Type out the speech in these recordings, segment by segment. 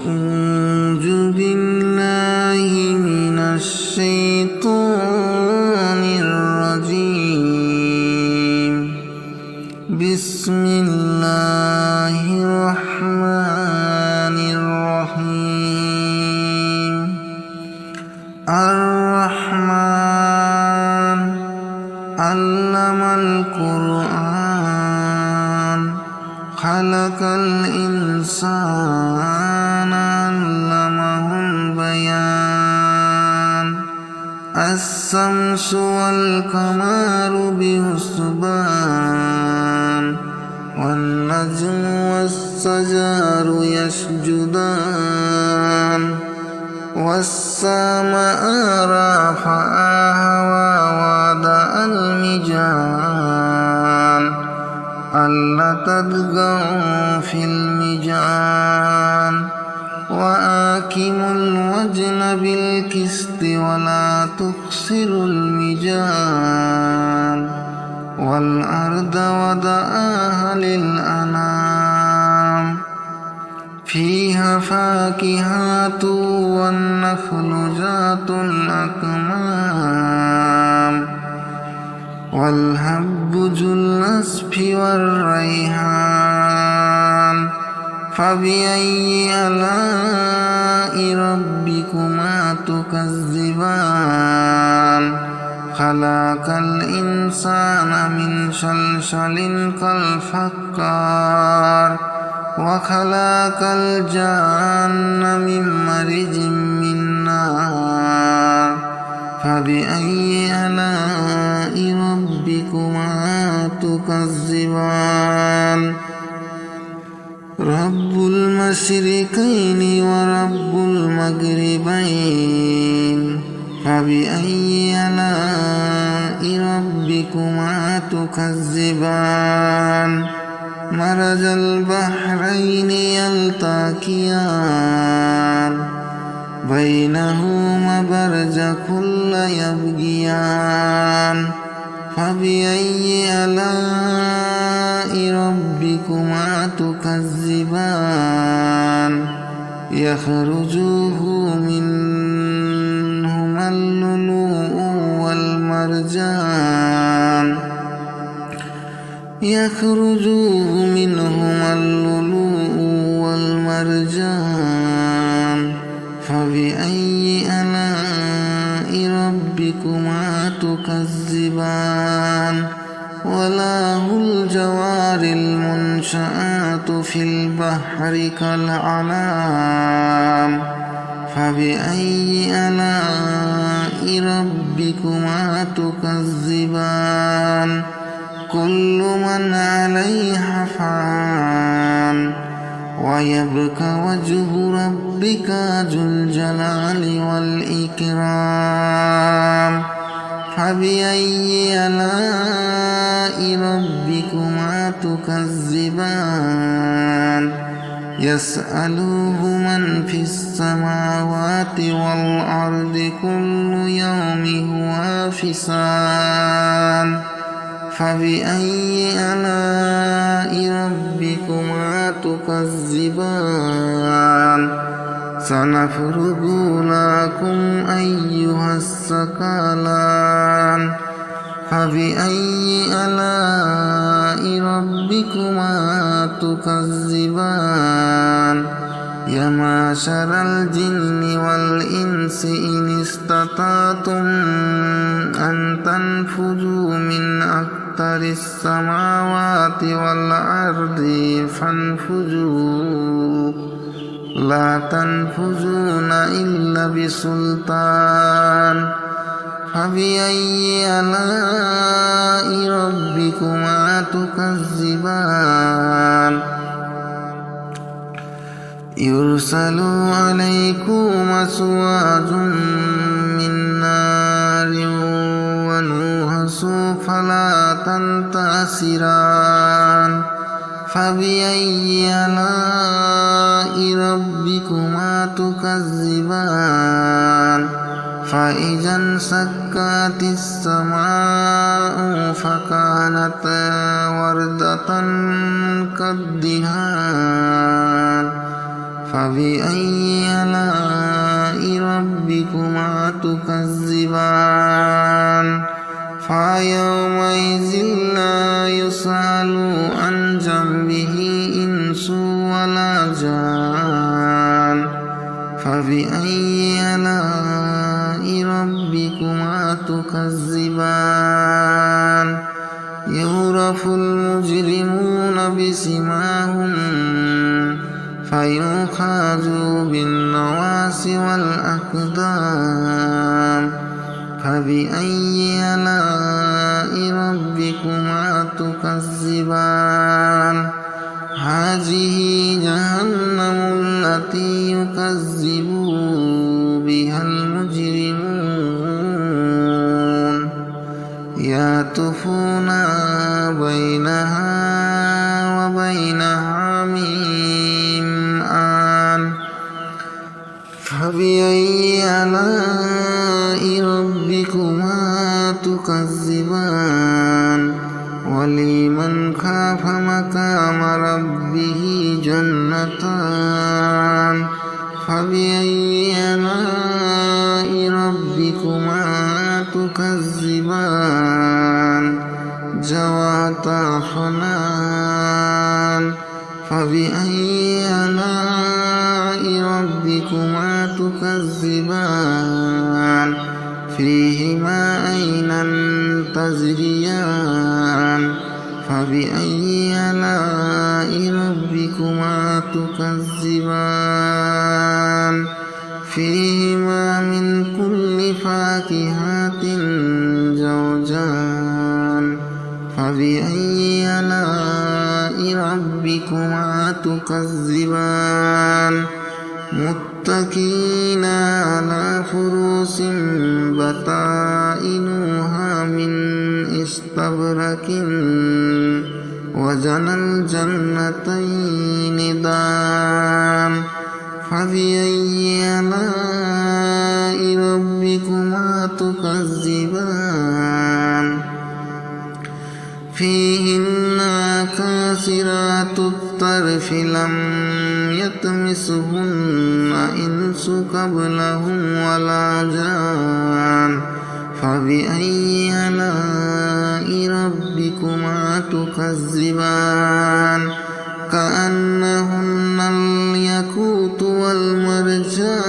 أعوذ بالله من الشيطان الرجيم. بسم الله الرحمن الرحيم. الرحمن علم القرآن خلق الإنسان علمه البيان. الشمس والقمر بحسبان والنجم والشجر يسجدان. والسماء رفعها ووضع الميزان ألا تطغوا في الميزان وأقيموا الوزن بالقسط ولا تخسروا الميزان. والأرض وضعها للأنام فيها فاكهة والنخل ذات الأكمام والحب ذو العصف والريحان. فبأي آلاء ربكما تكذبان؟ خلق الإنسان من صلصال كالفخار وخلق الجان من مارج من نار. فبأي آلاء ربكما تكذبان؟ رب المشرقين ورب المغربين. فبأي آلاء ربكما تكذبان؟ مرج البحرين يلتقيان بينهما برزخ لا يبغيان. فبأي آلاء ربكما تكذبان؟ يخرجه منهما اللؤلؤ والمرجان. يخرج منهما اللؤلؤ والمرجان. فبأي آلاء ربكما تكذبان؟ وله الجوار المنشآت في البحر كالأعلام. فبأي آلاء ربكما تكذبان؟ كل من عليها فان ويبقى وجه ربك ذو الجلال والإكرام. فبأي آلاء ربكما تكذبان؟ يسأله من في السماوات والأرض كل يوم هو في شأن. فبأي آلاء ربكما تكذبان؟ سنفرغ لكم أيها الثقلان. فبأي آلاء ربكما تكذبان؟ يا معشر الجن والإنس إن استطعتم أن تنفذوا من أقطار السماوات والأرض فانفذوا لا تنفذون إلا بسلطان. فبأي آلاء ربكما تكذبان؟ يرسل عليكم شواظ من نار ونحاس فلا تنتصران. فبأي آلاء ربكما تكذبان؟ فإذا انشقت السماء فكانت وردة كالدهان فبأي آلاء ربكما تكذبان فيومئذ لا يسأل عن ذنبه إنس ولا جان فبأي آلاء ربكما تكذبان يعرف المجرمون بسيماهم فيؤخذ بالنواصي والأقدام فبأي آلاء ربكما تكذبان هذه جهنم التي يكذب بها المجرمون يطوفون بينها وبين حميم آن فبأي آلاء ربكما تكذبان ولمن خاف مقام ربه جنتان فبأي آلاء ربكما تكذبان ذواتا أفنان فبأي آلاء ربكما تكذبان فيهما عينان تجريان فبأي آلاء ربكما تكذبان فيهما من كل فاكهة زوجان فبأي آلاء ربكما تكذبان متكئين على فروش بطائنها من استبرق وجنى الجنتين دان فبأي آلاء ربكما تكذبان فيهن كاسرات الطرف لم يطمسهن إنس قبلهم ولا جان فبأي آلاء ربكما تكذبان كأنهن الياقوت والمرجان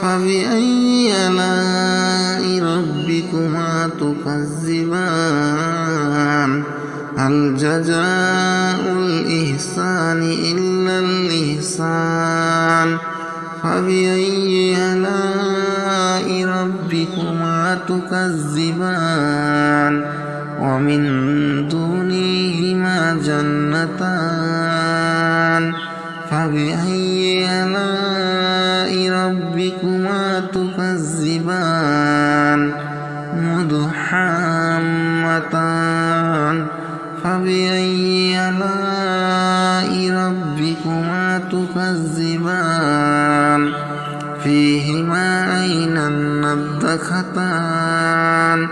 فبأي آلاء ربكما تكذبان هل جزاء الإحسان إلا الإحسان فبأي آلاء ربكما تكذبان ومن دونهما جنتان فبأي آلاء ربكما تكذبان مدحمتان فبأي آلاء ربكما تكذبان فيهما عينان نضختان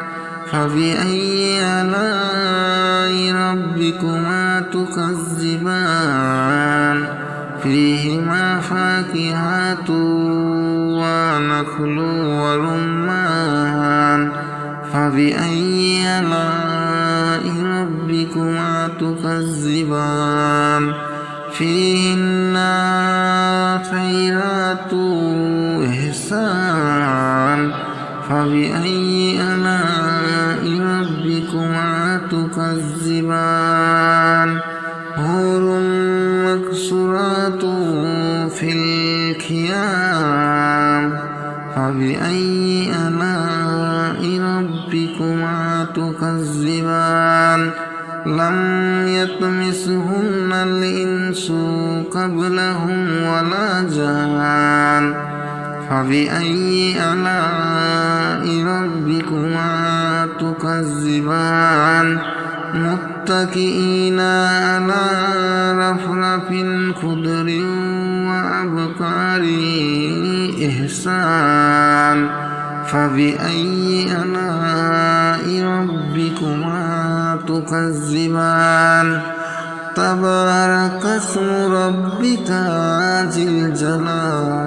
فبأي آلاء ربكما تكذبان فيهما فاكهة ونخل ورمان فبأي آلاء ربكما تكذبان فيهن خيرات إحسان فبأي آلاء ربكما تكذبان حور مقصورات في الخيام فبأي آلاء ربكما تكذبان لم يطمسهن الإنس قبلهم ولا جان فبأي آلاء ربكما تكذبان متكئين على رفرف خضر وأبقار إحسان فبأي آلاء ربكما تكذبان تبارك اسم ربك ذي الجلال